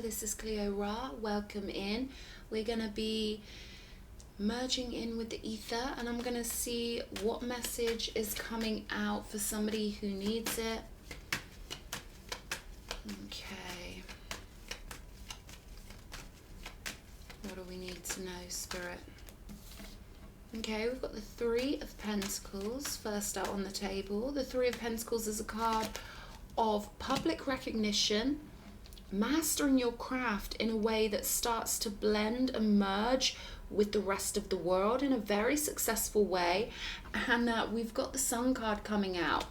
this is Cleo Ra. Welcome in. We're going to be merging in with the ether, and I'm going to see what message is coming out for somebody who needs it. Okay. What do we need to know, Spirit? Okay, we've got the Three of Pentacles first out on the table. The Three of Pentacles is a card of public recognition, mastering your craft in a way that starts to blend and merge with the rest of the world in a very successful way. And we've got the Sun card coming out,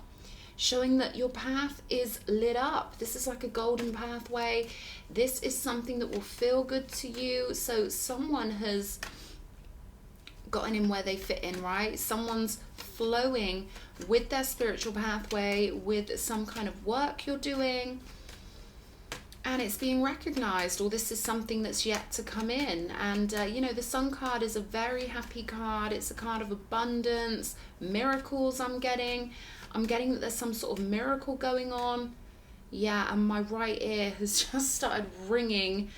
showing that your path is lit up. This is like a golden pathway. This is something that will feel good to you. So someone has gotten in where they fit in, right? Someone's flowing with their spiritual pathway, with some kind of work you're doing, and it's being recognized, or this is something that's yet to come in. And you know, the Sun card is a very happy card. It's a card of abundance, miracles. I'm getting that there's some sort of miracle going on. Yeah, and my right ear has just started ringing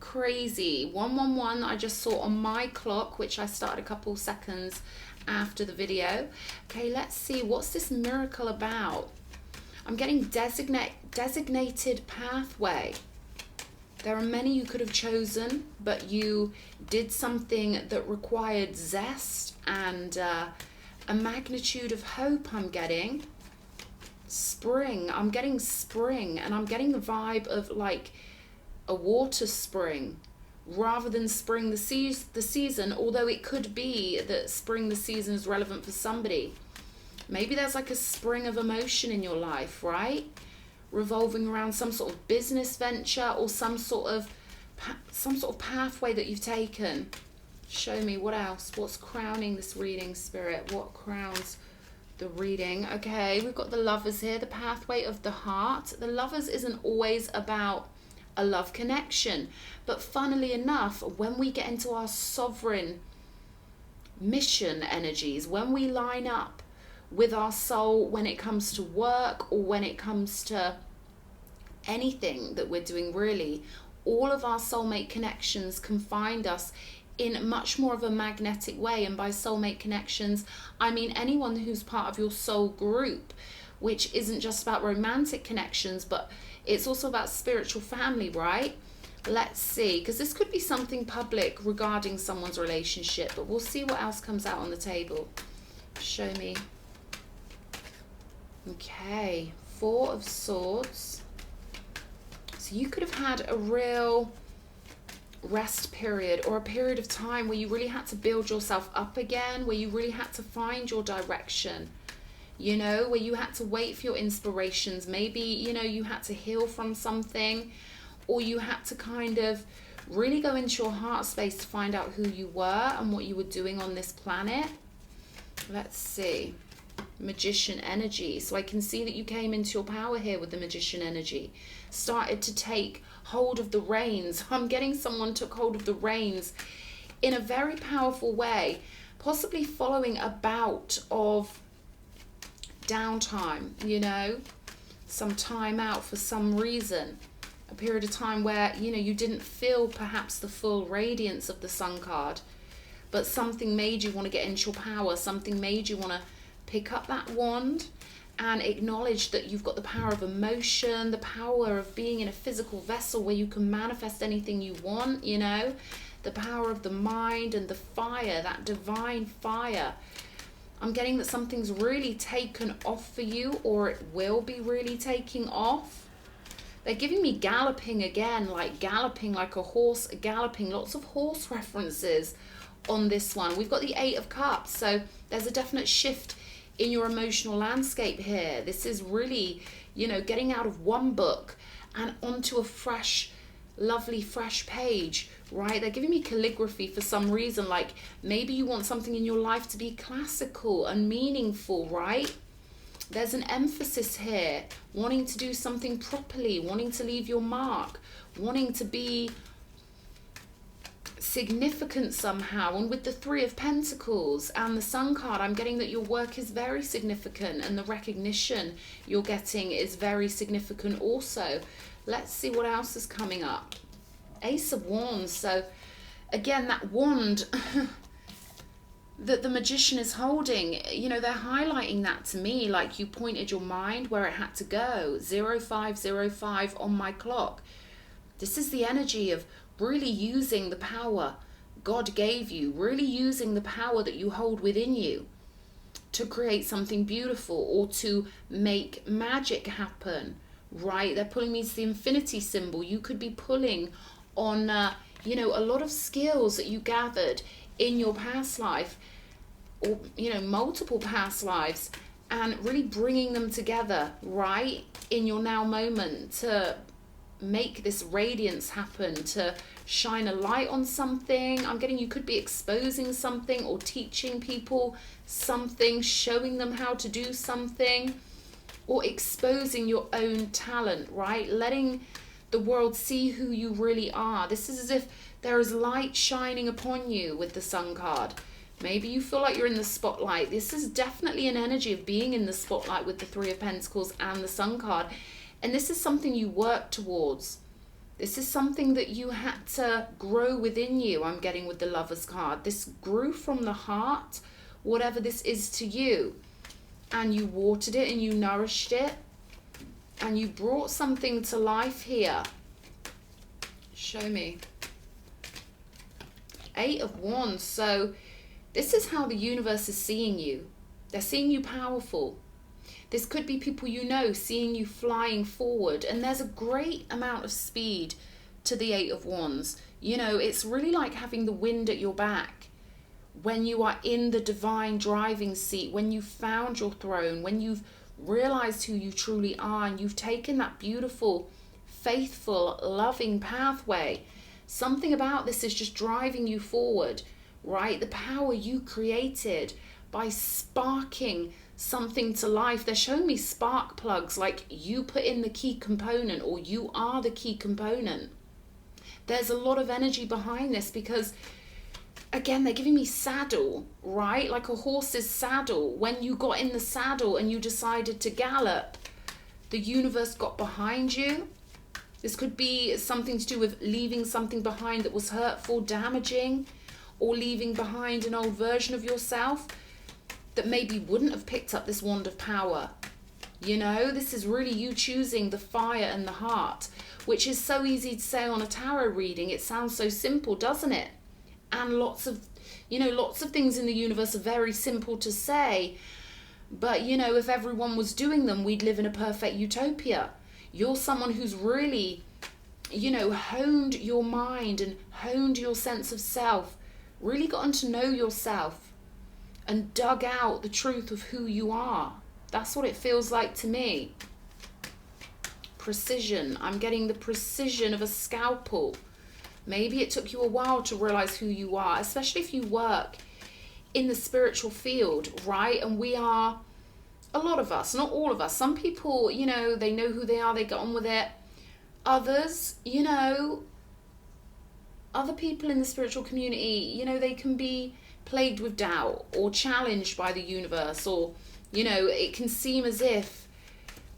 crazy. 111 I just saw on my clock, which I started a couple seconds after the video. Okay, let's see, what's this miracle about? I'm getting designated pathway. There are many you could have chosen, but you did something that required zest and a magnitude of hope. I'm getting spring. I'm getting spring, and I'm getting the vibe of like a water spring rather than spring the season, although it could be that spring the season is relevant for somebody. Maybe there's like a spring of emotion in your life, right? Revolving around some sort of business venture or some sort of pathway that you've taken. Show me what else. What's crowning this reading, Spirit? What crowns the reading? Okay, we've got the Lovers here, the pathway of the heart. The Lovers isn't always about a love connection, but funnily enough, when we get into our sovereign mission energies, when we line up with our soul, when it comes to work or when it comes to anything that we're doing, really, all of our soulmate connections can find us in much more of a magnetic way. And by soulmate connections, I mean anyone who's part of your soul group, which isn't just about romantic connections, but it's also about spiritual family, right? Let's see, because this could be something public regarding someone's relationship, but we'll see what else comes out on the table. Show me. Okay, Four of Swords. So you could have had a real rest period, or a period of time where you really had to build yourself up again, where you really had to find your direction, you know, where you had to wait for your inspirations. Maybe, you know, you had to heal from something, or you had to kind of really go into your heart space to find out who you were and what you were doing on this planet. Let's see. Magician energy. So I can see that you came into your power here with the Magician energy, started to take hold of the reins. I'm getting someone took hold of the reins in a very powerful way, possibly following a bout of downtime, you know, some time out for some reason, a period of time where, you know, you didn't feel perhaps the full radiance of the Sun card, but something made you want to get into your power, something made you want to pick up that wand and acknowledge that you've got the power of emotion, the power of being in a physical vessel where you can manifest anything you want, you know, the power of the mind and the fire, that divine fire. I'm getting that something's really taken off for you, or it will be really taking off. They're giving me galloping again, like galloping like a horse, galloping, lots of horse references on this one. We've got the Eight of Cups, so there's a definite shift in your emotional landscape here. This is really, you know, getting out of one book and onto a fresh, lovely, fresh page, right? They're giving me calligraphy for some reason, like maybe you want something in your life to be classical and meaningful, right? There's an emphasis here, wanting to do something properly, wanting to leave your mark, wanting to be significant somehow. And with the Three of Pentacles and the Sun card, I'm getting that your work is very significant and the recognition you're getting is very significant also. Let's see what else is coming up. Ace of Wands. So again, that wand that the magician is holding, you know, they're highlighting that to me, like you pointed your mind where it had to go. 0505 on my clock. This is the energy of really using the power God gave you, really using the power that you hold within you to create something beautiful or to make magic happen, right? They're pulling me to the infinity symbol. You could be pulling on, you know, a lot of skills that you gathered in your past life, or, you know, multiple past lives, and really bringing them together, right, in your now moment to make this radiance happen, to shine a light on something. I'm getting you could be exposing something or teaching people something, showing them how to do something, or exposing your own talent, right? Letting the world see who you really are. This is as if there is light shining upon you with the Sun card. Maybe you feel like you're in the spotlight. This is definitely an energy of being in the spotlight with the Three of Pentacles and the Sun card. And this is something you work towards. This is something that you had to grow within you, I'm getting with the Lovers card. This grew from the heart, whatever this is to you. And you watered it and you nourished it. And you brought something to life here. Show me. Eight of Wands. So this is how the universe is seeing you. They're seeing you powerful. This could be people you know seeing you flying forward. And there's a great amount of speed to the Eight of Wands. You know, it's really like having the wind at your back. When you are in the divine driving seat, when you've found your throne, when you've realized who you truly are, and you've taken that beautiful, faithful, loving pathway. Something about this is just driving you forward, right? The power you created by sparking something to life. They're showing me spark plugs, like you put in the key component, or you are the key component. There's a lot of energy behind this because, again, they're giving me saddle, right? Like a horse's saddle. When you got in the saddle and you decided to gallop, the universe got behind you. This could be something to do with leaving something behind that was hurtful, damaging, or leaving behind an old version of yourself that maybe wouldn't have picked up this wand of power. You know, this is really you choosing the fire and the heart, which is so easy to say on a tarot reading. It sounds so simple, doesn't it? And lots of things in the universe are very simple to say. But, you know, if everyone was doing them, we'd live in a perfect utopia. You're someone who's really, you know, honed your mind and honed your sense of self, really gotten to know yourself and dug out the truth of who you are. That's what it feels like to me. Precision. I'm getting the precision of a scalpel. Maybe it took you a while to realize who you are, especially if you work in the spiritual field, right? And we are, a lot of us, not all of us. Some people, you know, they know who they are, they get on with it. Others, you know, other people in the spiritual community, you know, they can be plagued with doubt or challenged by the universe, or, you know, it can seem as if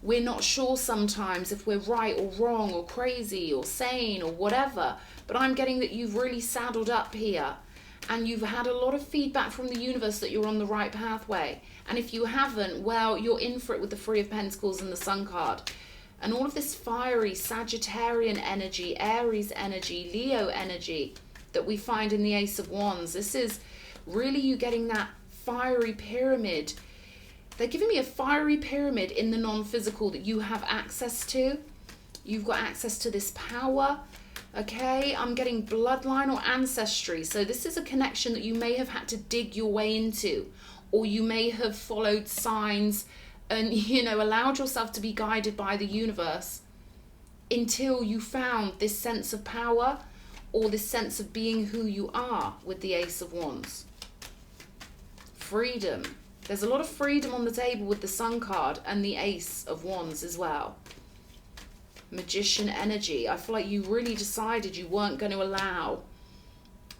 we're not sure sometimes if we're right or wrong or crazy or sane or whatever. But I'm getting that you've really saddled up here and you've had a lot of feedback from the universe that you're on the right pathway. And if you haven't, well, you're in for it with the Three of Pentacles and the Sun card. And all of this fiery Sagittarian energy, Aries energy, Leo energy that we find in the Ace of Wands. This is really you getting that fiery pyramid. They're giving me a fiery pyramid in the non-physical that you have access to. You've got access to this power. Okay, I'm getting bloodline or ancestry. So this is a connection that you may have had to dig your way into, or you may have followed signs and, you know, allowed yourself to be guided by the universe until you found this sense of power or this sense of being who you are with the Ace of Wands. Freedom. There's a lot of freedom on the table with the Sun card and the Ace of Wands as well. Magician energy. I feel like you really decided you weren't going to allow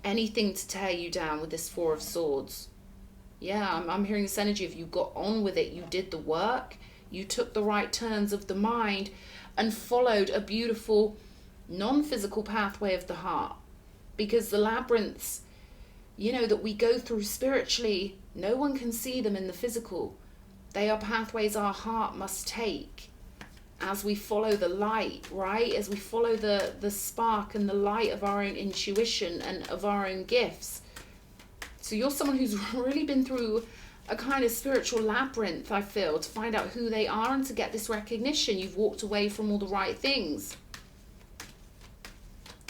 anything to tear you down with this Four of Swords. Yeah, I'm hearing this energy of you got on with it. You did the work. You took the right turns of the mind and followed a beautiful non-physical pathway of the heart. Because the labyrinths, you know, that we go through spiritually, no one can see them in the physical. They are pathways our heart must take as we follow the light, right? As we follow the spark and the light of our own intuition and of our own gifts. So you're someone who's really been through a kind of spiritual labyrinth, I feel, to find out who they are and to get this recognition. You've walked away from all the right things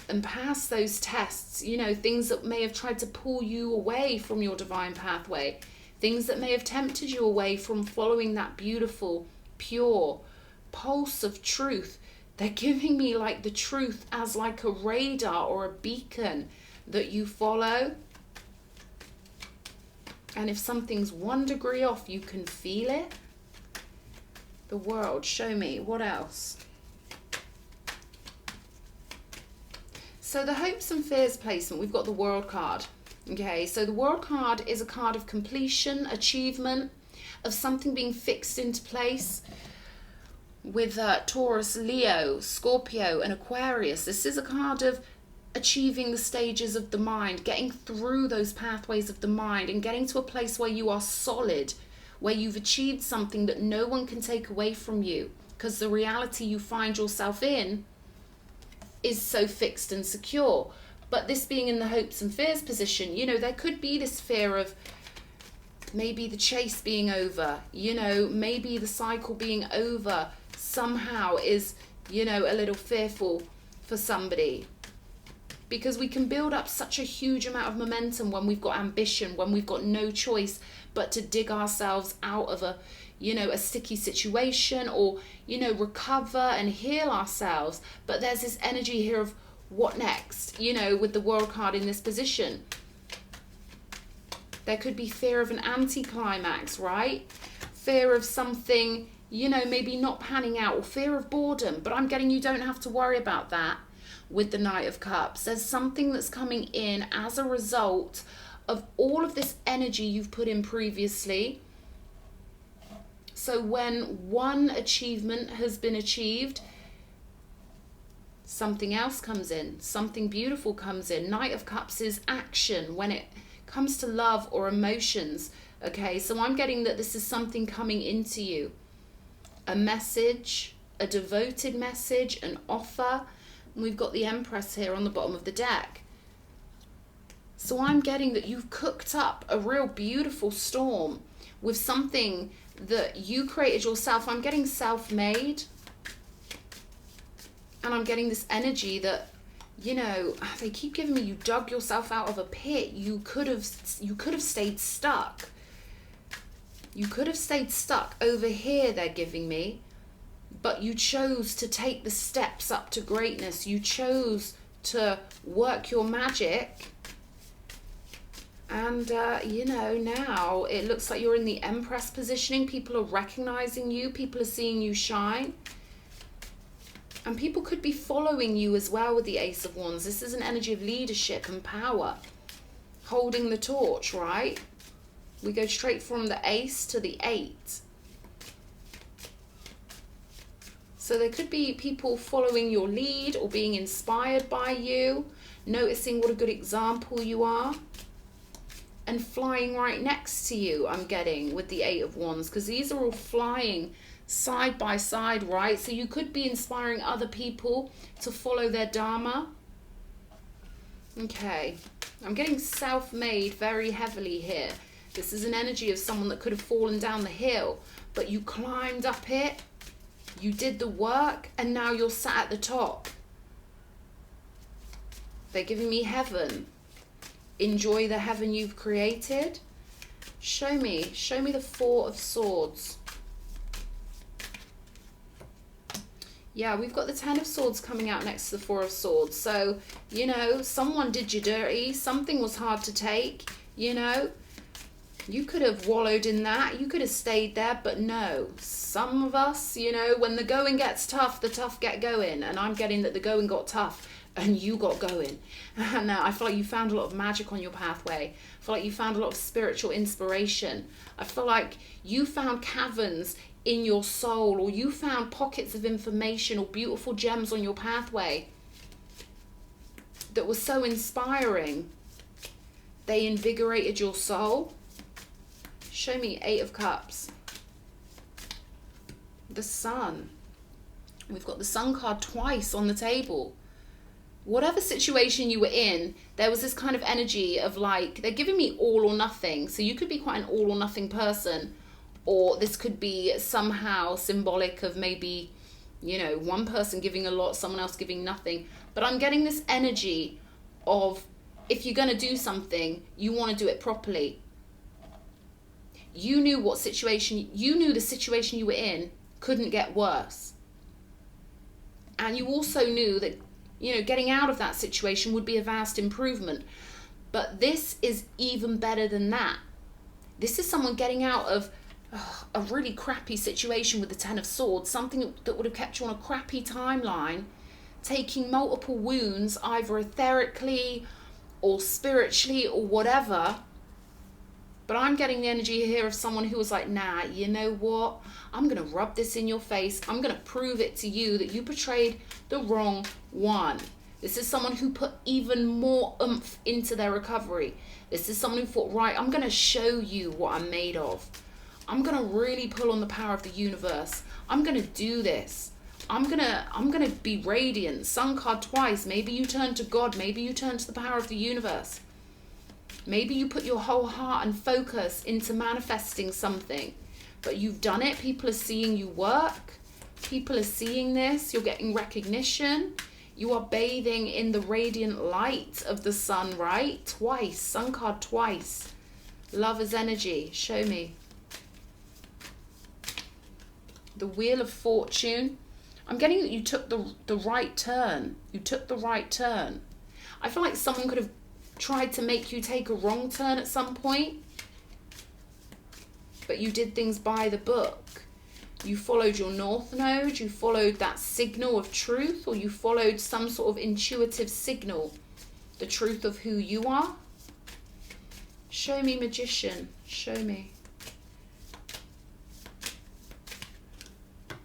and passed those tests, you know, things that may have tried to pull you away from your divine pathway, things that may have tempted you away from following that beautiful, pure pulse of truth. They're giving me like the truth as like a radar or a beacon that you follow. And if something's 1 degree off, you can feel it. The world, show me, what else? So the hopes and fears placement, we've got the World card. Okay, so the World card is a card of completion, achievement, of something being fixed into place. With Taurus, Leo, Scorpio and Aquarius, this is a card of achieving the stages of the mind, getting through those pathways of the mind and getting to a place where you are solid, where you've achieved something that no one can take away from you, because the reality you find yourself in is so fixed and secure. But this being in the hopes and fears position, you know, there could be this fear of maybe the chase being over, you know, maybe the cycle being over somehow is, you know, a little fearful for somebody. Because we can build up such a huge amount of momentum when we've got ambition, when we've got no choice but to dig ourselves out of a, you know, a sticky situation, or, you know, recover and heal ourselves. But there's this energy here of what next, you know, with the World card in this position. There could be fear of an anticlimax, right? Fear of something, you know, maybe not panning out, or fear of boredom. But I'm getting you don't have to worry about that with the Knight of Cups. There's something that's coming in as a result of all of this energy you've put in previously. So when one achievement has been achieved, something else comes in, something beautiful comes in. Knight of Cups is action when it comes to love or emotions. Okay, so I'm getting that this is something coming into you. A message, a devoted message, an offer. And we've got the Empress here on the bottom of the deck. So I'm getting that you've cooked up a real beautiful storm with something that you created yourself. I'm getting self-made. And I'm getting this energy that, you know, they keep giving me, you dug yourself out of a pit. You could have stayed stuck. You could have stayed stuck over here, they're giving me. But you chose to take the steps up to greatness. You chose to work your magic. And, you know, now it looks like you're in the Empress positioning. People are recognizing you. People are seeing you shine. And people could be following you as well with the Ace of Wands. This is an energy of leadership and power. Holding the torch, right? We go straight from the Ace to the 8. So there could be people following your lead or being inspired by you, noticing what a good example you are, and flying right next to you, I'm getting, with the 8 of Wands, because these are all flying side by side, right? So you could be inspiring other people to follow their Dharma. Okay, I'm getting self-made very heavily here. This is an energy of someone that could have fallen down the hill, but you climbed up it. You did the work, and now you're sat at the top. They're giving me heaven. Enjoy the heaven you've created. Show me the 4 of Swords. Yeah, we've got the 10 of Swords coming out next to the 4 of Swords. So, you know, someone did you dirty. Something was hard to take, you know. You could have wallowed in that. You could have stayed there, but no. Some of us, you know, when the going gets tough, the tough get going. And I'm getting that the going got tough and you got going. And I feel like you found a lot of magic on your pathway. I feel like you found a lot of spiritual inspiration. I feel like you found caverns in your soul, or you found pockets of information or beautiful gems on your pathway. that were so inspiring. They invigorated your soul. Show me 8 of Cups. The Sun. We've got the Sun card twice on the table. Whatever situation you were in, there was this kind of energy of like, they're giving me all or nothing. So you could be quite an all or nothing person, or this could be somehow symbolic of maybe, you know, one person giving a lot, someone else giving nothing. But I'm getting this energy of, if you're going to do something, you want to do it properly. You knew what situation, you knew the situation you were in couldn't get worse. And you also knew that, you know, getting out of that situation would be a vast improvement. But this is even better than that. This is someone getting out of a really crappy situation with the 10 of Swords, something that would have kept you on a crappy timeline, taking multiple wounds, either etherically or spiritually or whatever. But I'm getting the energy here of someone who was like, nah, you know what? I'm going to rub this in your face. I'm going to prove it to you that you portrayed the wrong one. This is someone who put even more oomph into their recovery. This is someone who thought, right, I'm going to show you what I'm made of. I'm going to really pull on the power of the universe. I'm going to do this. I'm going to be radiant. Sun card twice. Maybe you turn to God. Maybe you turn to the power of the universe. Maybe you put your whole heart and focus into manifesting something, but you've done it. People are seeing you work. People are seeing this. You're getting recognition. You are bathing in the radiant light of the sun, right? Twice. Sun card twice. Love as energy. Show me. The Wheel of Fortune. I'm getting that you took the right turn. You took the right turn. I feel like someone could have tried to make you take a wrong turn at some point, but you did things by the book. You followed your North Node, you followed that signal of truth, or you followed some sort of intuitive signal, the truth of who you are. Show me, Magician. Show me.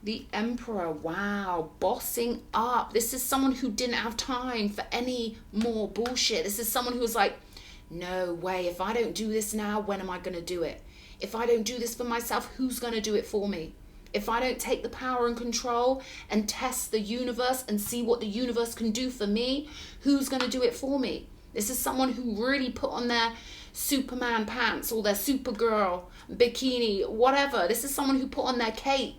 The Emperor. Wow. Bossing up. This is someone who didn't have time for any more bullshit. This is someone who was like, no way. If I don't do this now, when am I going to do it? If I don't do this for myself, who's going to do it for me? If I don't take the power and control and test the universe and see what the universe can do for me, who's going to do it for me? This is someone who really put on their Superman pants or their Supergirl bikini, whatever. This is someone who put on their cape.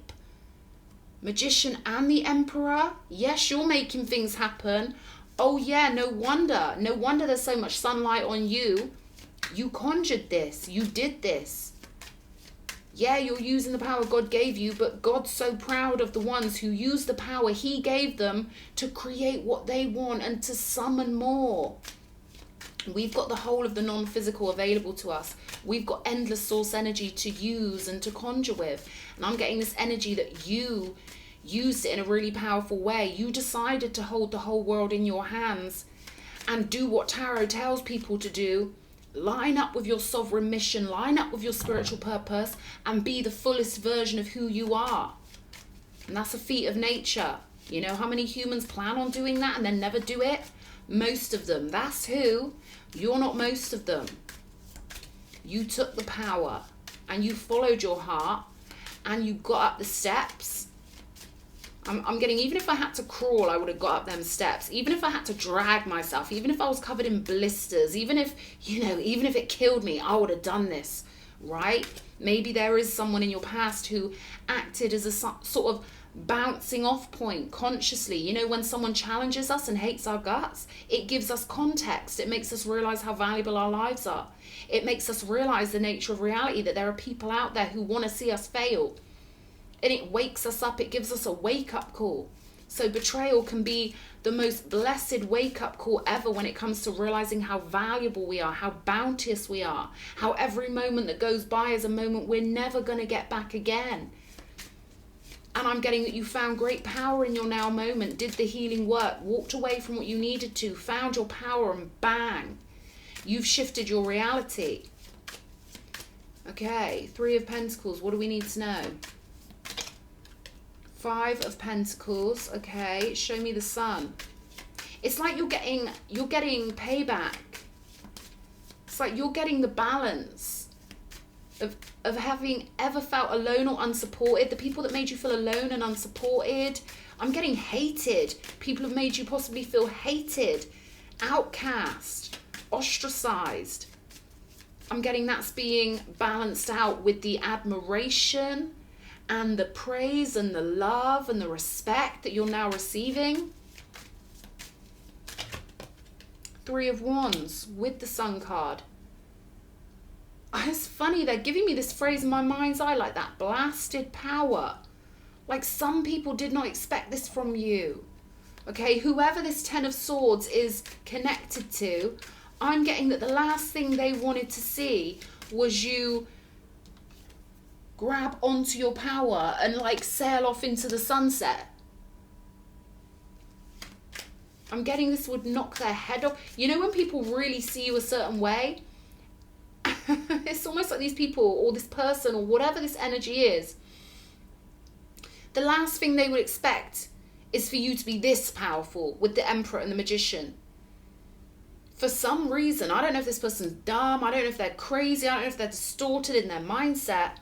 Magician and the Emperor. Yes, you're making things happen. Oh yeah, no wonder. No wonder there's so much sunlight on you. You conjured this. You did this. Yeah, you're using the power God gave you, but God's so proud of the ones who use the power he gave them to create what they want and to summon more. We've got the whole of the non-physical available to us. We've got endless source energy to use and to conjure with. And I'm getting this energy that you used it in a really powerful way. You decided to hold the whole world in your hands and do what tarot tells people to do. Line up with your sovereign mission, line up with your spiritual purpose, and be the fullest version of who you are. And that's a feat of nature. You know how many humans plan on doing that and then never do it? Most of them. That's who. You're not most of them. You took the power and you followed your heart and you got up the steps. I'm getting, even if I had to crawl, I would have got up them steps. Even if I had to drag myself, even if I was covered in blisters, even if, you know, even if it killed me, I would have done this, right? Maybe there is someone in your past who acted as a sort of bouncing off point consciously. You know, when someone challenges us and hates our guts, it gives us context. It makes us realize how valuable our lives are. It makes us realize the nature of reality, that there are people out there who want to see us fail. And it wakes us up. It gives us a wake-up call. So betrayal can be the most blessed wake-up call ever when it comes to realizing how valuable we are, how bounteous we are, how every moment that goes by is a moment we're never going to get back again. And I'm getting that you found great power in your now moment, did the healing work, walked away from what you needed to, found your power, and bang, you've shifted your reality. Okay, 3 of Pentacles. What do we need to know? 5 of Pentacles. Okay, show me the Sun. It's like you're getting payback. It's like you're getting the balance of having ever felt alone or unsupported. The people that made you feel alone and unsupported. I'm getting hated. People have made you possibly feel hated, outcast, ostracized. I'm getting that's being balanced out with the admiration and the praise and the love and the respect that you're now receiving. 3 of Wands with the Sun card. It's funny, they're giving me this phrase in my mind's eye, like that blasted power. Like some people did not expect this from you. Okay, whoever this 10 of Swords is connected to, I'm getting that the last thing they wanted to see was you grab onto your power and like sail off into the sunset. I'm getting this would knock their head off. You know when people really see you a certain way? It's almost like these people or this person or whatever this energy is, the last thing they would expect is for you to be this powerful with the Emperor and the Magician. For some reason, I don't know if this person's dumb, I don't know if they're crazy, I don't know if they're distorted in their mindset,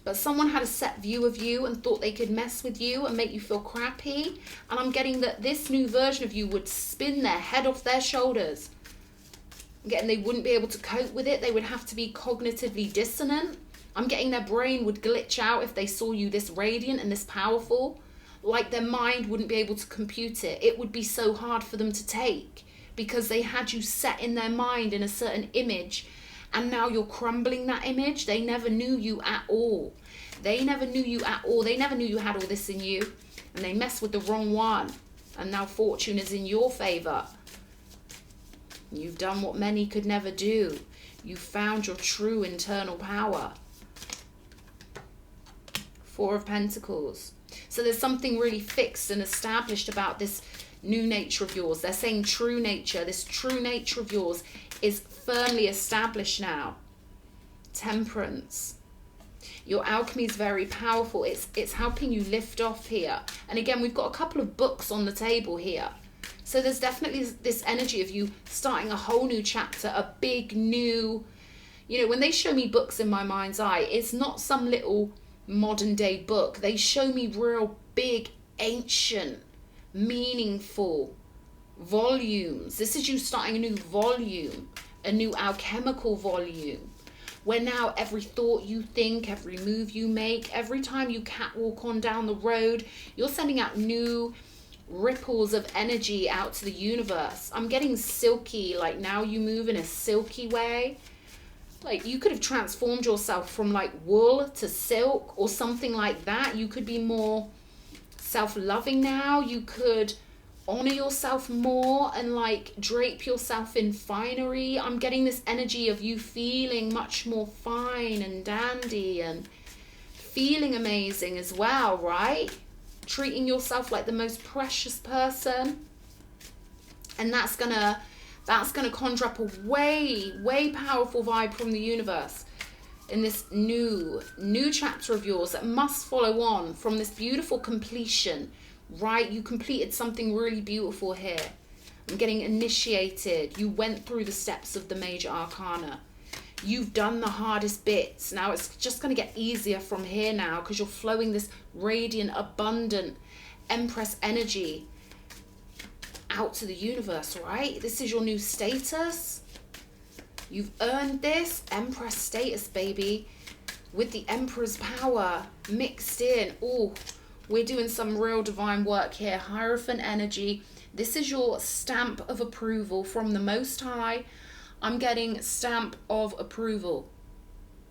but someone had a set view of you and thought they could mess with you and make you feel crappy. And I'm getting that this new version of you would spin their head off their shoulders. I'm getting they wouldn't be able to cope with it. They would have to be cognitively dissonant. I'm getting their brain would glitch out if they saw you this radiant and this powerful. Like their mind wouldn't be able to compute it. It would be so hard for them to take because they had you set in their mind in a certain image. And now you're crumbling that image. They never knew you at all. They never knew you at all. They never knew you had all this in you. And they messed with the wrong one. And now fortune is in your favor. You've done what many could never do. You found your true internal power. 4 of Pentacles. So there's something really fixed and established about this new nature of yours. They're saying true nature. This true nature of yours is firmly established now. Temperance. Your alchemy is very powerful. It's helping you lift off here. And again, we've got a couple of books on the table here. So there's definitely this energy of you starting a whole new chapter, a big new, you know, when they show me books in my mind's eye, it's not some little modern day book. They show me real big, ancient, meaningful volumes. This is you starting a new volume, a new alchemical volume, where now every thought you think, every move you make, every time you catwalk on down the road, you're sending out new ripples of energy out to the universe. I'm getting silky, like now you move in a silky way. Like you could have transformed yourself from like wool to silk or something like that. You could be more self-loving now. You could honor yourself more and like drape yourself in finery. I'm getting this energy of you feeling much more fine and dandy and feeling amazing as well, right? Treating yourself like the most precious person. And that's gonna conjure up a way powerful vibe from the universe in this new chapter of yours that must follow on from this beautiful completion, right? You completed something really beautiful here. I'm getting initiated. You went through the steps of the major arcana. You've done the hardest bits. Now it's just going to get easier from here now because you're flowing this radiant, abundant Empress energy out to the universe, right? This is your new status. You've earned this Empress status, baby, with the Emperor's power mixed in. Oh, we're doing some real divine work here. Hierophant energy. This is your stamp of approval from the Most High. I'm getting stamp of approval.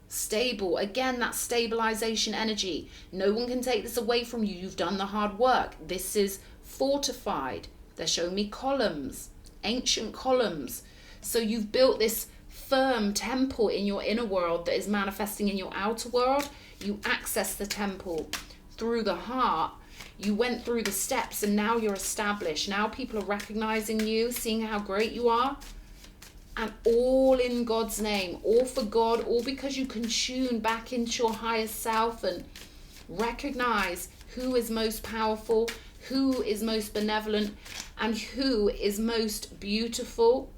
Stable. Again, that stabilization energy. No one can take this away from you. You've done the hard work. This is fortified. They're showing me columns, ancient columns. So you've built this firm temple in your inner world that is manifesting in your outer world. You access the temple through the heart. You went through the steps and now you're established. Now people are recognizing you, seeing how great you are. And all in God's name, all for God, all because you can tune back into your higher self and recognize who is most powerful, who is most benevolent, and who is most beautiful?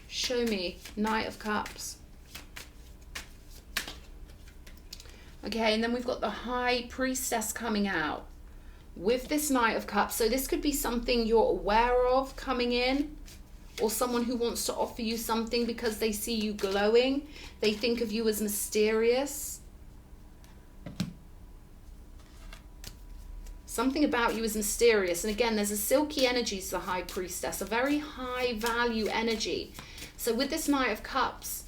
Show me. Knight of Cups. Okay, and then we've got the High Priestess coming out with this Knight of Cups. So this could be something you're aware of coming in, or someone who wants to offer you something because they see you glowing. They think of you as mysterious. Something about you is mysterious. And again, there's a silky energy to the High Priestess, a very high value energy. So with this Knight of Cups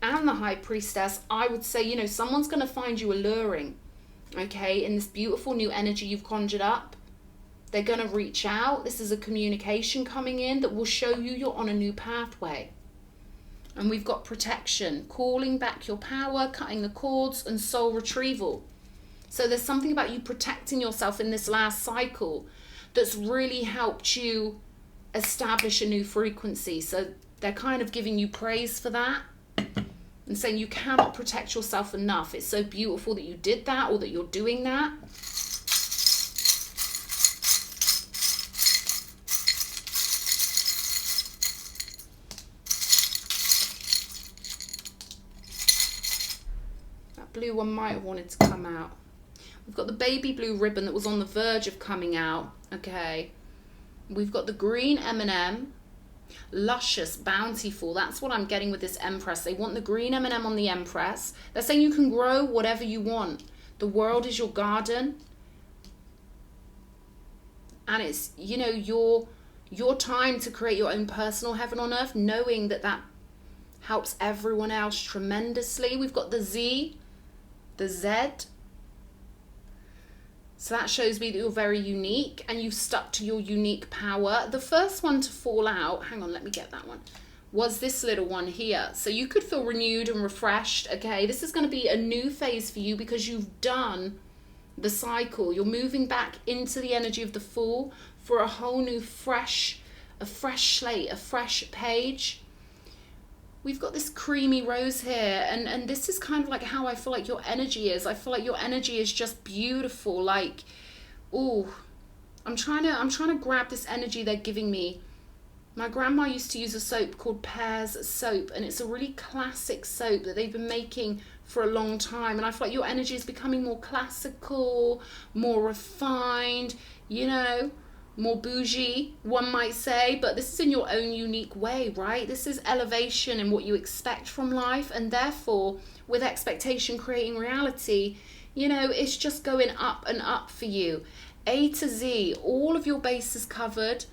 and the High Priestess, I would say, you know, someone's going to find you alluring, okay, in this beautiful new energy you've conjured up. They're going to reach out. This is a communication coming in that will show you you're on a new pathway. And we've got protection, calling back your power, cutting the cords, and soul retrieval. So there's something about you protecting yourself in this last cycle that's really helped you establish a new frequency. So they're kind of giving you praise for that and saying you cannot protect yourself enough. It's so beautiful that you did that, or that you're doing that. That blue one might have wanted to come out. We've got the baby blue ribbon that was on the verge of coming out. Okay. We've got the green M&M. Luscious, bountiful. That's what I'm getting with this Empress. They want the green M&M on the Empress. They're saying you can grow whatever you want. The world is your garden. And it's, you know, your time to create your own personal heaven on earth, knowing that that helps everyone else tremendously. We've got the Z, the Z. So that shows me that you're very unique and you've stuck to your unique power. The first one to fall out, hang on, let me get that one, was this little one here. So you could feel renewed and refreshed, okay? This is going to be a new phase for you because you've done the cycle. You're moving back into the energy of the Fool for a whole new a fresh slate, a fresh page. We've got this creamy rose here, and this is kind of like how I feel like your energy is. I feel like your energy is just beautiful. Like, oh, I'm trying to grab this energy they're giving me. My grandma used to use a soap called Pears soap, and it's a really classic soap that they've been making for a long time. And I feel like your energy is becoming more classical, more refined, you know, more bougie, one might say, but this is in your own unique way, right? This is elevation in what you expect from life, and therefore, with expectation creating reality, you know, it's just going up and up for you. A to Z, all of your bases covered,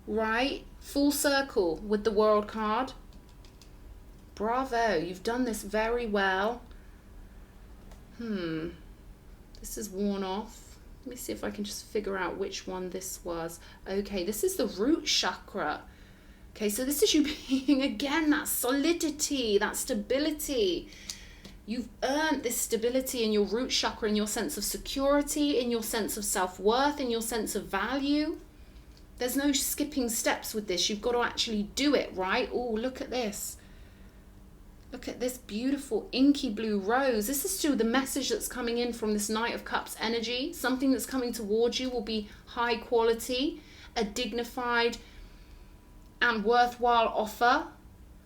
right? Full circle with the World card. Bravo, you've done this very well. This is worn off. Let me see if I can just figure out which one this was. Okay, this is the root chakra. Okay, so this is you being, again, that solidity, that stability. You've earned this stability in your root chakra, in your sense of security, in your sense of self-worth, in your sense of value. There's no skipping steps with this. You've got to actually do it, right? Oh, look at this. Look at this beautiful inky blue rose. This is still the message that's coming in from this Knight of Cups energy. Something that's coming towards you will be high quality, a dignified and worthwhile offer.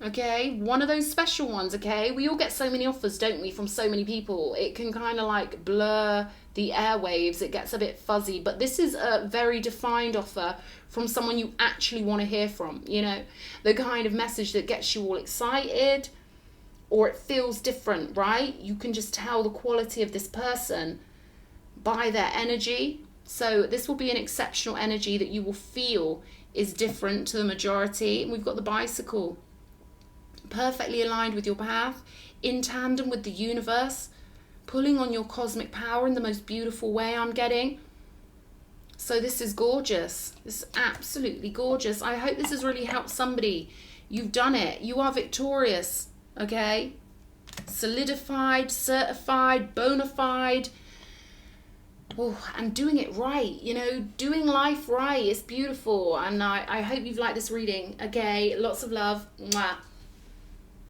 Okay, one of those special ones, okay? We all get so many offers, don't we, from so many people. It can kind of like blur the airwaves. It gets a bit fuzzy. But this is a very defined offer from someone you actually want to hear from, you know? The kind of message that gets you all excited, or it feels different, right? You can just tell the quality of this person by their energy. So this will be an exceptional energy that you will feel is different to the majority. And we've got the bicycle, perfectly aligned with your path, in tandem with the universe, pulling on your cosmic power in the most beautiful way I'm getting. So this is gorgeous. This is absolutely gorgeous. I hope this has really helped somebody. You've done it. You are victorious. Okay, solidified, certified, bona fide, and doing it right, you know, doing life right. It's beautiful, and I hope you've liked this reading. Okay, lots of love. Mwah.